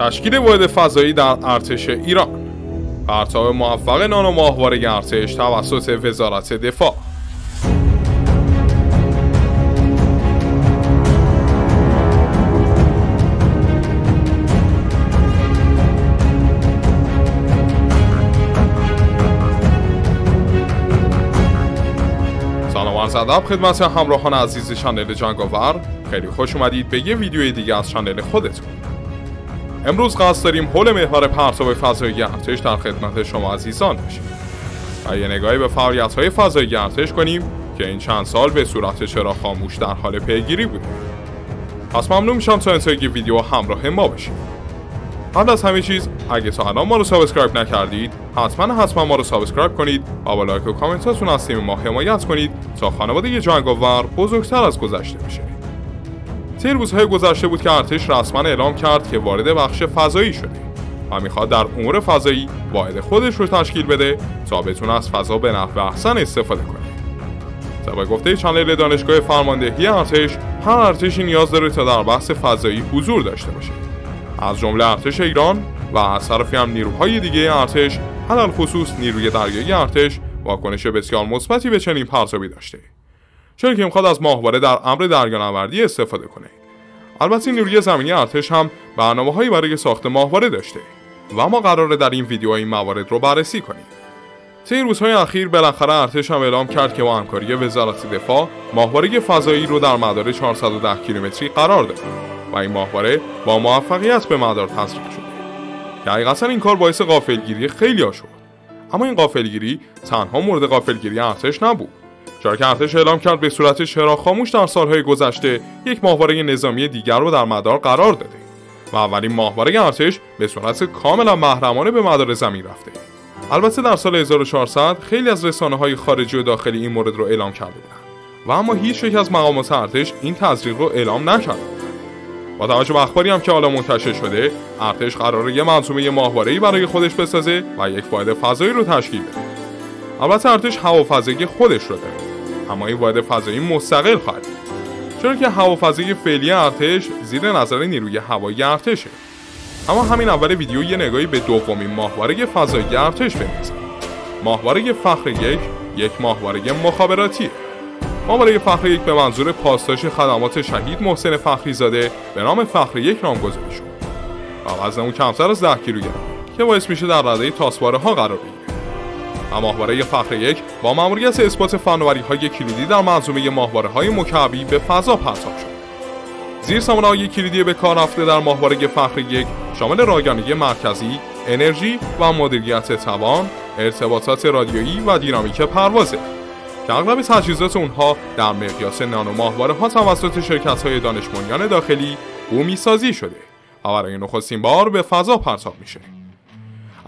تشکیل واحد فضایی در ارتش ایران. پرتاب موفق نانو ماهواره ارتش توسط وزارت دفاع. سلام عرض ادب خدمت همراهان عزیز چنل جنگاور. خیلی خوش اومدید به یه ویدیوی دیگه از چنل خودتون. امروز قصد داریم حول محور پرتاب فضایی ارتش در خدمت شما عزیزان باشیم و یه نگاهی به فعالیت‌های فضایی ارتش کنیم که این چند سال به صورت چرا خاموش در حال پیگیری بوده. پس ممنون میشم تا انتهای ویدیو همراه ما باشید. قبل از همه چیز اگه تا الان ما رو سابسکرایب نکردید حتما ما رو سابسکرایب کنید و با لایک و کامنتاتون از تیم ما حمایت کنید تا خانواده جنگاور بزرگتر از گذشته بشه. طی روزهای گذشته بود که ارتش رسما اعلام کرد که وارد بخش فضایی شده و میخواد در امور فضایی واحد خودش رو تشکیل بده تا بتونه از فضا به نحو احسن استفاده کنه. طبق گفته چنل دانشگاه فرماندهی ارتش، هر ارتشی نیاز داره تا در بحث فضایی حضور داشته باشه، از جمله ارتش ایران و از طرفی هم نیروهای دیگه ارتش، علل خصوص نیروی دریایی ارتش واکنش بسیار مثبتی به چنین پرتابی داشته، چون که میخواد از ماهواره در امر دریانوردی استفاده کنه. البته نیروی زمینی ارتش هم برنامه‌هایی برای ساخت ماهواره داشته و ما قراره در این ویدیو این موارد رو بررسی کنیم. طی روزهای اخیر بالاخره ارتش هم اعلام کرد که با همکاری وزارت دفاع ماهواره فضایی رو در مدار 410 کیلومتری قرار داده و این ماهواره با موفقیت به مدار تزریق شده. که حقیقتا این کار باعث غافلگیری خیلی‌ها شد. اما این غافلگیری تنها مورد غافلگیری ارتش نبود، چرا که ارتش اعلام کرد به صورت چرا خاموش در سالهای گذشته یک ماهواره نظامی دیگر رو در مدار قرار داده و اولین ماهواره ارتش به صورت کاملا محرمانه به مدار زمین رفته. البته در سال 1400 خیلی از رسانه‌های خارجی و داخلی این مورد رو اعلام کرده بودند و اما هیچ یک از مقامات ارتش این تزریق رو اعلام نکرده. با توجه به اخباری هم که حالا منتشر شده، ارتش قراره یه منظومه ماهواره‌ای برای خودش بسازه و یک واحد فضایی رو تشکیل بده. البته ارتش هوافضایی خودش رو داره، اما این واحد فضایی مستقل خواهد بود، چون که هوافضایی فعلی ارتش زیر نظر نیروی هوایی ارتشه. اما همین اول ویدیو یه نگاهی به دومین ماهواره فضایی ارتش بندازیم. ماهواره فخر یک ماهواره مخابراتیه. ماهواره فخر یک به منظور پاسداشت خدمات شهید محسن فخریزاده به نام فخر یک نامگذاری شد و وزن اون کمتر از 10 کیلوگرم که باعث میشه در رده تاسواره ها قرار بگیره. و ماهواره فخر یک با مأموریت اثبات فناوری‌های کلیدی در منظومه ماهواره‌های مکعبی به فضا پرتاب شد. زیرسامانه‌های کلیدی به کار رفته در ماهواره فخر یک شامل راهگیری مرکزی، انرژی و مدیریت توان، ارتباطات رادیویی و دینامیک پروازه که اغلب تجهیزات اونها در مقیاس نانو ماهواره‌ها توسط شرکت‌های دانش بنیان داخلی بومی سازی شده و برای نخستین بار به فضا پرتاب میشه.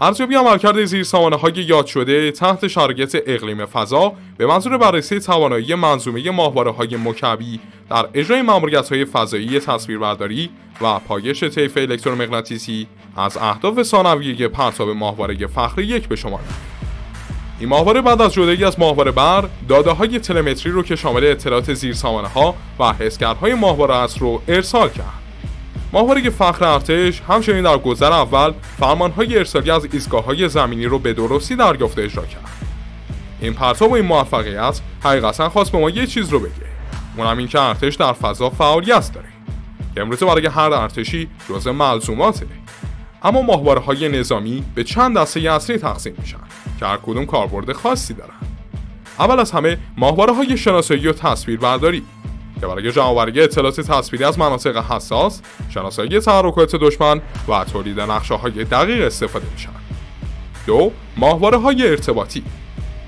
ارزیابی عملکرد زیرسامانه‌های یاد شده تحت شرایط اقلیم فضا به منظور بررسی توانایی منظومه ماهواره‌های مکعبی در اجرای مأموریت‌های فضایی تصویربرداری و پایش طیف الکترومغناطیسی از اهداف ثانویه پرتاب ماهواره فخر یک به شمار رفت. این ماهواره بعد از جدایی از ماهواره بر داده‌های تلمتری رو که شامل اطلاعات زیرسامانه‌ها و حسگرهای ماهواره است رو ارسال کرد. ماهواره فخر ارتش همچنین در گذر اول فرمانهای ارسالی از ایستگاه‌های زمینی رو به درستی دریافت و اجرا کرد. این پرتاب و این موفقیت حقیقتا خواست به ما یه چیز رو بگه، اونم این که ارتش در فضا فعالیت داره که امروزه برای هر ارتشی جزء ملزوماته. اما ماهواره‌های نظامی به چند دسته اصلی تقسیم میشن که هر کدوم کاربرد خاصی دارن. اول از همه ماهواره‌های شناسایی و تصویربرداری که برای جمع‌آوری اطلاعات تصویری از مناطق حساس، شناسایی تحرکات دشمن و تولید نقشه‌های دقیق استفاده میشن. 2. ماهواره‌های ارتباطی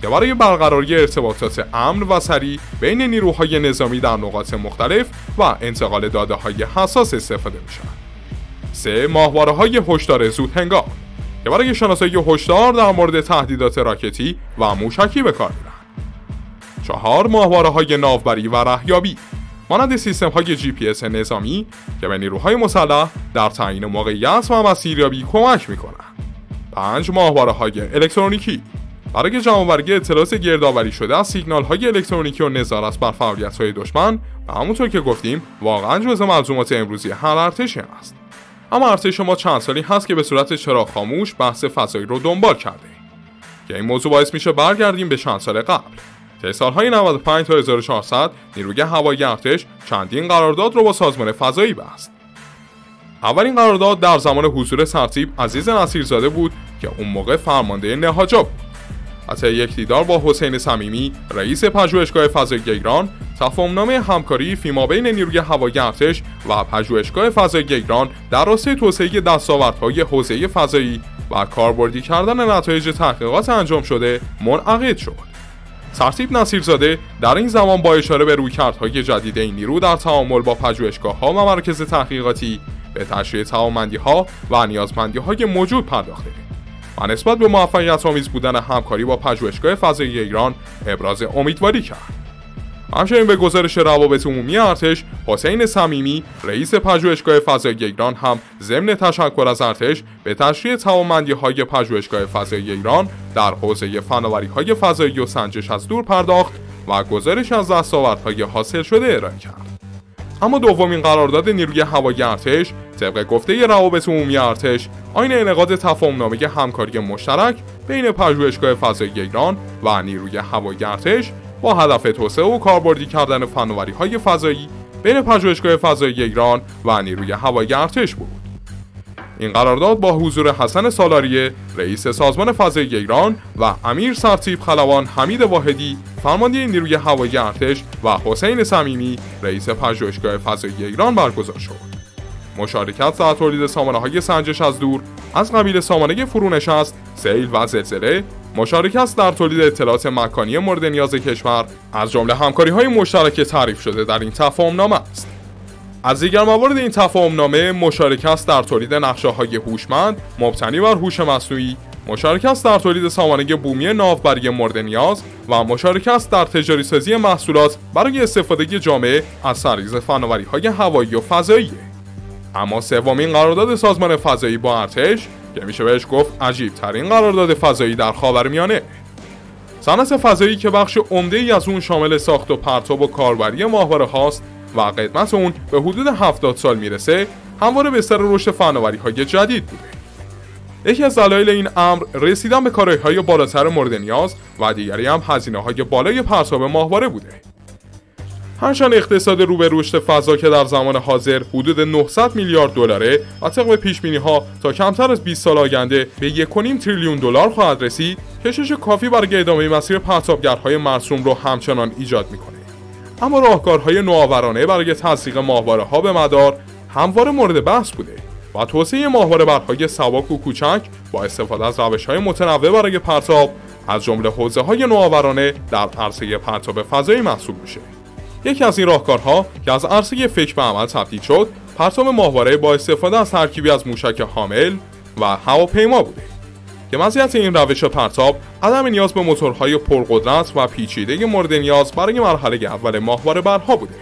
که برای برقراری ارتباطات امن و سریع بین نیروهای نظامی در نقاط مختلف و انتقال داده‌های حساس استفاده میشن. 3. ماهواره‌های هشدار زودهنگام که برای شناسایی هشدار در مورد تهدیدات راکتی و موشکی به کار میرن. 4. ماهواره‌های ناوبری و رهیابی مانند سیستم‌های GPS نظامی که به نیروهای مسلح در تعیین موقعیت و مسیریابی کمک می‌کنند. 5. ماهواره‌های الکترونیکی برای جمع‌آوری اطلاعات گردآوری شده از سیگنال‌های الکترونیکی و نظارت بر فعالیت‌های دشمن و همونطور که گفتیم واقعاً جزء ملزومات امروزی هر ارتشی است. اما ارتش ما چند سالی هست که به صورت چراغ خاموش بحث فضایی رو دنبال کرده که این موضوع باعث میشه برگردیم به چند سال قبل. طی سالهای 95 تا 1400 نیروی هوایی ارتش چندین قرارداد رو با سازمان فضایی بست. اولین قرارداد در زمان حضور سرتیپ عزیز نصیرزاده بود که اون موقع فرمانده نهاجا بود. حتی یک دیدار با حسین صمیمی رئیس پژوهشگاه فضایی ایران، تفاهمنامه همکاری فیمابین نیروی هوایی ارتش و پژوهشگاه فضایی ایران در راستای توسعه دستاوردهای حوزه فضایی و کاربردی کردن نتایج تحقیقات انجام شده منعقد شد. سرتیپ نصیرزاده در این زمان با اشاره به رویکردهای جدید این نیرو در تعامل با پژوهشگاه‌ها و مراکز تحقیقاتی به تشریح توانمندی‌ها و نیازمندی‌های موجود پرداخته و نسبت به موفقیت‌آمیز بودن همکاری با پژوهشگاه فضایی ایران ابراز امیدواری کرد. همچنین به گزارش روابط عمومی ارتش، حسین صمیمی رئیس پژوهشگاه فضایی ایران هم ضمن تشکر از ارتش به تشریح توانمندی‌های پژوهشگاه فضایی ایران در حوزه فناوری‌های فضایی و سنجش از دور پرداخت و گزارش از دستاوردهای حاصل شده ارائه کرد. اما دومین قرارداد نیروی هوایی ارتش طبق گفته روابط عمومی ارتش عین انعقاد تفاهمنامه همکاری مشترک بین پژوهشگاه فضایی ایران و نیروی هوایی ارتش با هدف توسعه و کاربردی کردن فناوری‌های فضایی بین پژوهشگاه فضایی ایران و نیروی هوایی ارتش بود. این قرارداد با حضور حسن سالاریه رئیس سازمان فضایی ایران و امیر سرتیپ خلبان حمید واحدی فرمانده نیروی هوایی ارتش و حسین صمیمی رئیس پژوهشگاه فضایی ایران برگزار شد. مشارکت در تولید سامانه‌های سنجش از دور از قبیل سامانه فرونشست، سیل و زلزله، مشارکت در تولید اطلاعات مکانی مورد نیاز کشور از جمله همکاری‌های مشترک تعریف شده در این تفاهمنامه است. از دیگر موارد این تفاهمنامه مشارکت در تولید نقشه‌های هوشمند مبتنی بر هوش مصنوعی، مشارکت در تولید سامانه بومی ناوبری مورد نیاز و مشارکت در تجاری سازی محصولات برای استفاده جامعه از سرریز فناوری‌های هوایی و فضایی. اما سومین قرارداد سازمان فضایی با ارتش که میشه بهش گفت عجیب ترین قرارداد فضایی در خاورمیانه. صنعت فضایی که بخش عمده‌ای از اون شامل ساخت و پرتاب و کاربری ماهواره هاست و قدمت اون به حدود 70 سال میرسه، همواره به سر رشد فناوری‌های جدید بوده. یکی از دلایل این امر رسیدن به کارایی‌های بالاتر مورد نیاز و دیگری هم هزینه‌های بالای پرتاب ماهواره بوده. هرچند اقتصاد رو به رشد فضا که در زمان حاضر حدود 900 میلیارد دلاره و طبق پیش‌بینی‌ها تا کمتر از 20 سال آینده به 1.5 تریلیون دلار خواهد رسید، کشش کافی برای ادامه مسیر پرتابگرهای مرسوم رو همچنان ایجاد می‌کنه. اما راهکارهای نوآورانه برای تزریق ماهواره‌ها به مدار همواره مورد بحث بوده و توسعه ماهواره‌برهای سبک و کوچک با استفاده از روش‌های متنوع برای پرتاب از جمله حوزه‌های نوآورانه در عرصه پرتاب فضایی محسوب میشه. یکی از این راهکارها که از عرصه فکر به عمل تبدیل شد، پرتاب ماهواره با استفاده از ترکیبی از موشک حامل و هواپیما بوده که مزیت این روش پرتاب عدم نیاز به موتورهای پرقدرت و پیچیده مورد نیاز برای مرحله اول ماهواره برها بوده.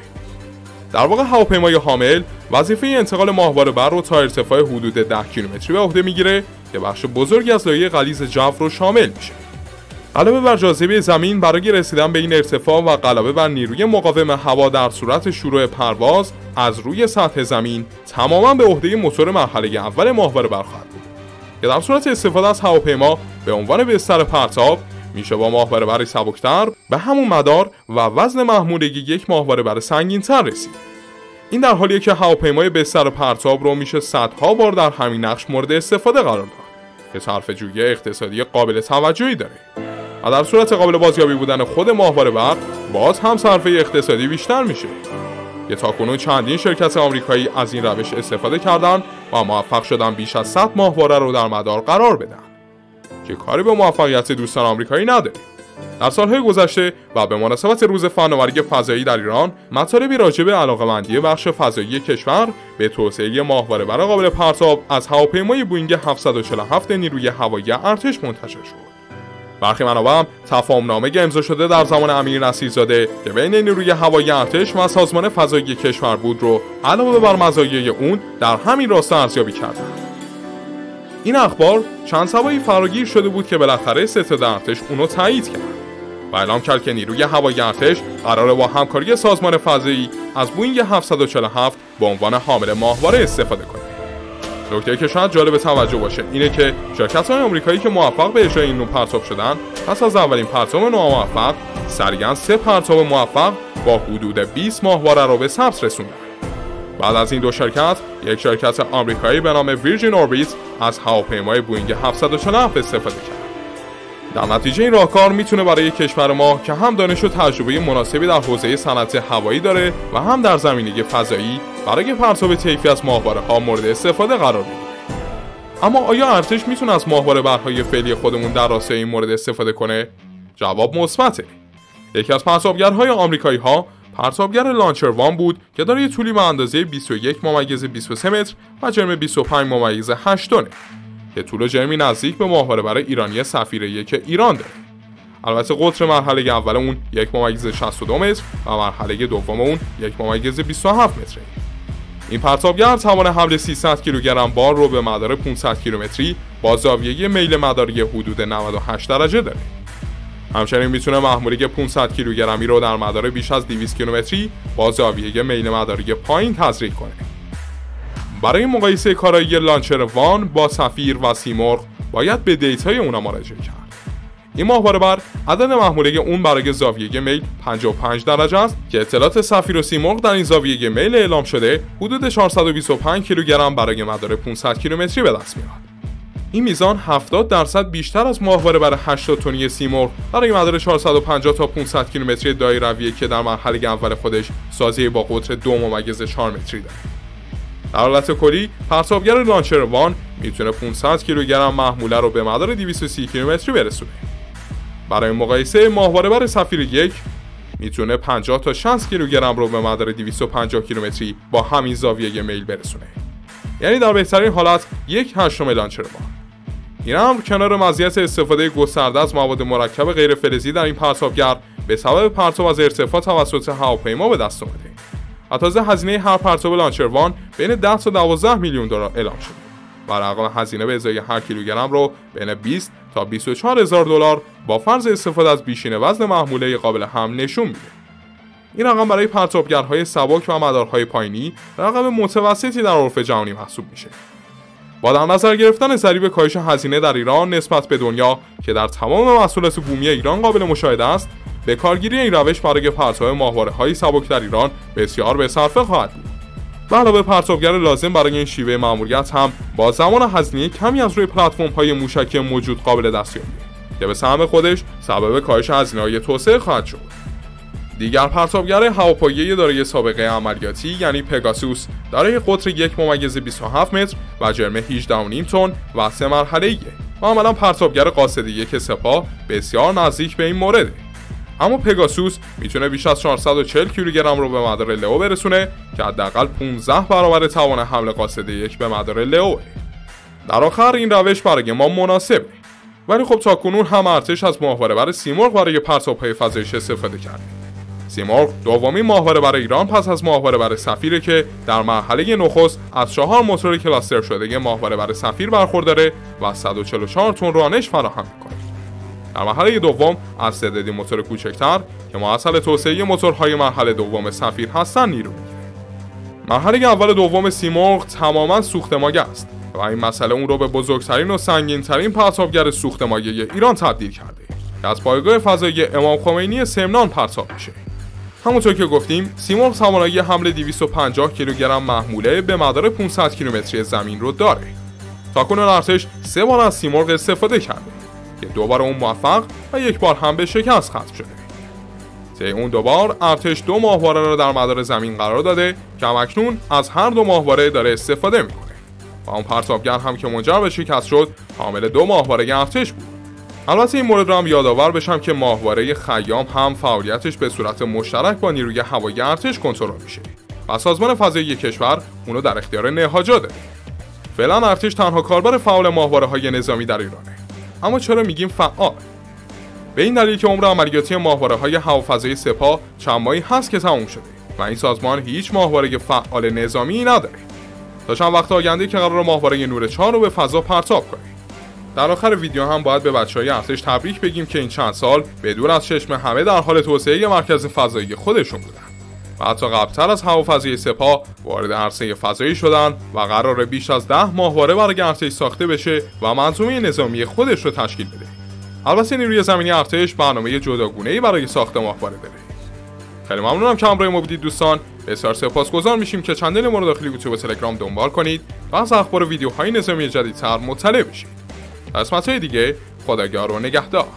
در واقع هواپیمای حامل وظیفه انتقال ماهواره بر رو تا ارتفاع حدود 10 کیلومتری به عهده میگیره که بخش بزرگی از لایه غلیظ جو رو شامل میشه. غلبه بر جاذبه زمین برای رسیدن به این ارتفاع و غلبه بر نیروی مقاوم هوا در صورت شروع پرواز از روی سطح زمین تماما به عهده موتور مرحله اول ماهواره بر خواهد بود که در صورت استفاده از هواپیما به عنوان بستر پرتاب میشه با ماهواره بر سبکتر به همون مدار و وزن محمولگی یک ماهواره بر سنگین‌تر رسید. این در حالیه که هواپیمای بستر پرتاب رو میشه صدها بار در همین نقش مورد استفاده قرار داد که صرفه‌جویی اقتصادی قابل توجهی داره. و در صورت قابل بازیابی بودن خود ماهواره برق باز هم صرفه اقتصادی بیشتر میشه که تاکنون چندین شرکت آمریکایی از این روش استفاده کردن و موفق شدن بیش از 100 ماهواره رو در مدار قرار بدن که کاری به موفقیت دوستان آمریکایی نداره. در سالهای گذشته و به مناسبت روز فناوری فضایی در ایران، مطالبی راجع به علاقه‌مندی بخش فضایی کشور به توسعه ماهواره بر قابل پرتاب از هواپیمای بوئینگ 747 نیروی هوایی ارتش منتشر شد. برخی منابع هم تفاهمنامه امضا شده در زمان امیر نصیرزاده که بین نیروی هوایی ارتش و سازمان فضایی کشور بود رو علاوه بر مزایای اون در همین راستا ارزیابی کردند. این اخبار چند سبایی فراگیر شده بود که بالاخره ستاد ارتش اونو تایید کرد و اعلام کرد که نیروی هوایی ارتش قراره با همکاری سازمان فضایی از بوئینگ 747 به عنوان حامل ماهواره استفاده کنه. نکته که شاید جالب توجه باشه اینه که شرکت‌های آمریکایی که موفق به اجرای این نوع پرتاب شدن، پس از اولین پرتاب ناموفق، سریعاً 3 پرتاب موفق با حدود 20 ماهواره رو به ثبت رسوندن. بعد از این دو شرکت، یک شرکت آمریکایی به نام ویرجین اوربیت از هواپیمای بوئینگ 747 استفاده کرد. در نتیجه این راهکار میتونه برای کشور ما که هم دانش و تجربه مناسبی در حوزه صنعت هوایی داره و هم در زمینه فضایی برای پرتاب طیفی از ماهواره‌ها مورد استفاده قرار بگیره. اما آیا ارتش میتونه از ماهواره برهای فعلی خودمون در راستای این مورد استفاده کنه؟ جواب مثبته. یکی از پرتابگرهای آمریکایی‌ها پرتابگر لانچر وان بود که دارای طولی به اندازه 21.23 متر و جرم 25.8 تنه که طول و جرمی نزدیک به ماهواره ایرانی سفیر 1 ایران داره. البته قطر مرحله اول اون 1.62 متر و مرحله دوم اون 1.27 متره. این پرتابگر توان حمل 300 کیلوگرم بار رو به مدار 500 کیلومتری با زاویه میل مداری حدود 98 درجه داره. همچنین میتونه محموله 500 کیلوگرمی رو در مدار بیش از 200 کیلومتری با زاویه میل مداری پایین تزریق کنه. برای مقایسه کارایی لانچر وان با سفیر و سیمرغ باید به دیتای اونا مراجعه کرد. این ماهواره بر عدد محموله اون برای زاویه میل 55 درجه است که اطلاعات سفیر و سیمرغ در این زاویه میل اعلام شده حدود 425 کیلوگرم برای مدار 500 کیلومتری به دست میاد. این میزان 70% بیشتر از ماهواره بر 80 تنی سیمرغ برای مدار 450 تا 500 کیلومتری دایرویه که در مرحله اول خودش سازی با قطر 2.4 متری داره. در حالت کلی پرتابگر لانچر وان میتونه 500 کیلوگرم محموله رو به مدار 230 کیلومتری برسونه. برای مقایسه ماهواره بر سفیر 1 میتونه 50 تا 60 کیلوگرم رو به مدار 250 کیلومتری با همین زاویه میل برسونه. یعنی در بهترین حالت 1/8 لانچر وان. این امر کنار مزیت استفاده گسترده از مواد مرکب غیر فلزی در این پرتابگر به سبب پرتاب از ارتفاع توسط هواپیما به دست اومده. تازه هزینه هر پرتاب لانچر وان بین 10 تا 12 میلیون دلار اعلام شده و رقم هزینه به ازای هر کیلوگرم رو بین 20 تا 24 هزار دلار با فرض استفاده از بیشینه وزن محموله قابل حمل نشون میده. این رقم برای پرتابگرهای سبک و مدارهای پایینی رقم متوسطی در عرف جهانی محسوب میشه. با در نظر گرفتن ضریب کاهش هزینه در ایران نسبت به دنیا که در تمام محصولات بومی ایران قابل مشاهده است، به کارگیری این روش برای پرتاب ماهواره‌های سبک در ایران بسیار به صرفه خواهد بود. به علاوه پرتابگر لازم برای این شیوه مأموریت هم با زمان هزینه کمی از روی پلتفرم‌های موشکی موجود قابل دستیابیه که به سهم خودش سبب کاهش هزینه‌های توسعه خواهد شد. دیگر پرتابگر هواپایه‌ای دارای سابقه عملیاتی یعنی پگاسوس دارای قطر 1.27 متر و جرم 18.5 تن و 3 مرحله‌ایه و عملاً پرتابگر قاصد 1 سپاه بسیار نزدیک به این مورده. اما پگاسوس میتونه بیش از 440 کیلوگرم رو به مدار لئو برسونه که حداقل 15 برابر توان حمل قاصد 1 به مدار لئو. در آخر این روش برای ما مناسبه. ولی خب تاکنون هم ارتش از ماهواره بر سیمرغ برای پرتاب‌های فضاییش استفاده کرده. سیمرغ دومین ماهواره بر ایران پس از ماهواره بر سفیره که در مرحله نخست از 4 موتور کلاستر شده ماهواره بر سفیر برخورداره و 144 تن رانش فراهم می‌کنه. در مرحله دوم از تعدادی موتور کوچکتر که مؤثر توسعه موتورهای مرحله دوم سفیر هستن نیرو میگیره. مرحله اول دوم سیمرغ تماما سوختمایه است و این مسئله اون رو به بزرگترین و سنگین‌ترین پرتابگر سوختمایه ایران تبدیل کرده که از پایگاه فضایی امام خمینی سمنان پرتاب میشه. همونطور که گفتیم سیمرغ توانایی حمل 250 کیلوگرم محموله به مدار 500 کیلومتری زمین رو داره. تاکنون ارتش 3 بار از سیمرغ استفاده کرده که 2 بار اون موفق و 1 بار هم به شکست ختم شده. طی اون 2 بار ارتش 2 ماهواره را در مدار زمین قرار داده که اکنون از هر 2 ماهواره داره استفاده میکنه و اون پرتابگر هم که منجر به شکست شد حامل 2 ماهواره ارتش بود. البته این مورد رو هم یادآور بشم که ماهواره خیام هم فعالیتش به صورت مشترک با نیروی هوایی ارتش کنترل میشه و سازمان فضایی کشور اونو در اختیار نهاجا داده. فعلا ارتش تنها کاربر فعال ماهواره‌های نظامی در ایرانه. اما چرا میگیم فعال؟ به این دلیل که عمر عملیاتی ماهواره‌های هوافضایی سپاه چند ماهی هست که تموم شده و این سازمان هیچ ماهواره فعال نظامی نداره. تا چند وقت آینده که قرار ماهواره نور 4 رو به فضا پرتاب کنه. در آخر ویدیو هم باید به بچه‌های ارتش تبریک بگیم که این چند سال بدون از چشم همه در حال توسعه مرکز فضایی خودشون بودن. و حتی قبلتر از هوافضای سپاه وارد عرصه فضایی شدن و قرار بیش از 10 ماهواره برای ارتش ساخته بشه و منظومه نظامی خودش رو تشکیل بده. البته نیروی زمینی ارتش برنامه جداگونه‌ای برای ساخت ماهواره داره. خیلی ممنونم که همراه ما بودید دوستان. بسیار سپاسگزار میشیم که چنل ما رو داخل یوتیوب و تلگرام دنبال کنید و از اخبار و ویدیوهای نظامی جدیدتر مطلع بشید. تا قسمت‌های دیگه خداگاه و نگهدار.